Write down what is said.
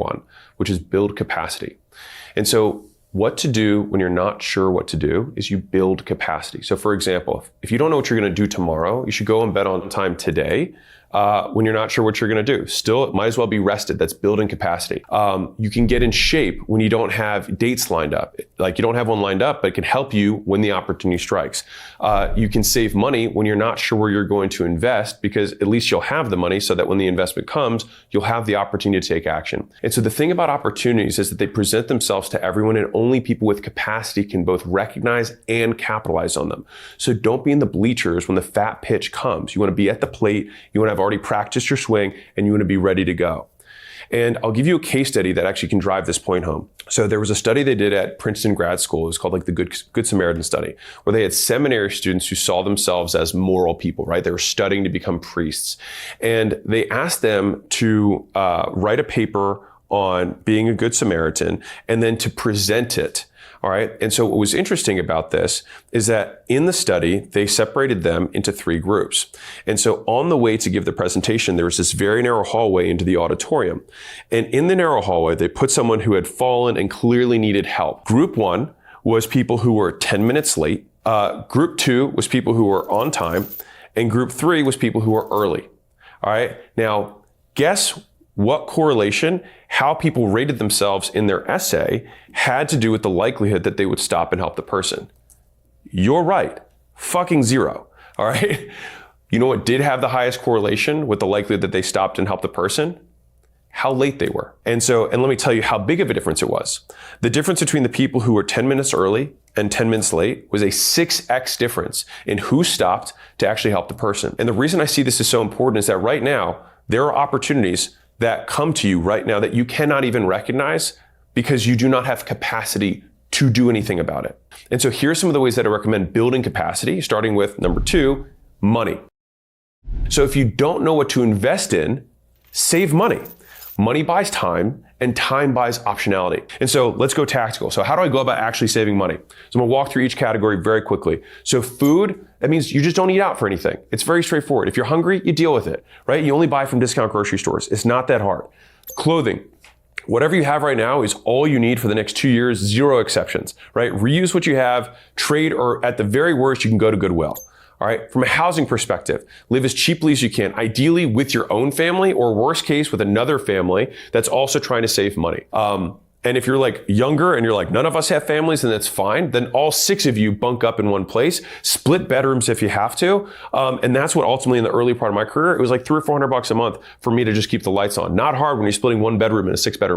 one, which is build capacity. And so what to do when you're not sure what to do is you build capacity. So for example, if you don't know what you're going to do tomorrow, you should go and bet on time today. When you're not sure what you're going to do, still, it might as well be rested. That's building capacity. You can get in shape when you don't have dates lined up. Like you don't have one lined up, but it can help you when the opportunity strikes. You can save money when you're not sure where you're going to invest, because at least you'll have the money so that when the investment comes, you'll have the opportunity to take action. And so the thing about opportunities is that they present themselves to everyone, and only people with capacity can both recognize and capitalize on them. So don't be in the bleachers when the fat pitch comes. You want to be at the plate. You want to have already practiced your swing, and you want to be ready to go. And I'll give you a case study that actually can drive this point home. So there was a study they did at Princeton grad school. It was called like the Good Samaritan study, where they had seminary students who saw themselves as moral people, right? They were studying to become priests. And they asked them to write a paper on being a good Samaritan and then to present it. All right. And so what was interesting about this is that in the study, they separated them into 3 groups. And so on the way to give the presentation, there was this very narrow hallway into the auditorium. And in the narrow hallway, they put someone who had fallen and clearly needed help. Group 1 was people who were 10 minutes late. Group 2 was people who were on time. And group 3 was people who were early. All right. Now, guess what correlation, how people rated themselves in their essay had to do with the likelihood that they would stop and help the person. You're right. Fucking 0. All right. You know what did have the highest correlation with the likelihood that they stopped and helped the person? How late they were. And let me tell you how big of a difference it was. The difference between the people who were 10 minutes early and 10 minutes late was a 6x difference in who stopped to actually help the person. And the reason I see this is so important is that right now, there are opportunities that come to you right now that you cannot even recognize because you do not have capacity to do anything about it. And so here's some of the ways that I recommend building capacity, starting with number 2, money. So if you don't know what to invest in, save money. Money buys time, and time buys optionality. And so let's go tactical. So how do I go about actually saving money? So I'm gonna walk through each category very quickly. So food, that means you just don't eat out for anything. It's very straightforward. If you're hungry, you deal with it, right? You only buy from discount grocery stores. It's not that hard. Clothing. Whatever you have right now is all you need for the next 2 years, 0 exceptions, right? Reuse what you have, trade, or at the very worst, you can go to Goodwill. All right. From a housing perspective, live as cheaply as you can, ideally with your own family, or worst case with another family that's also trying to save money. And if you're like younger and you're like, none of us have families, and that's fine, then all 6 of you bunk up in one place, split bedrooms if you have to. And that's what ultimately in the early part of my career, it was like $300 or $400 a month for me to just keep the lights on. Not hard when you're splitting one bedroom in a 6-bedroom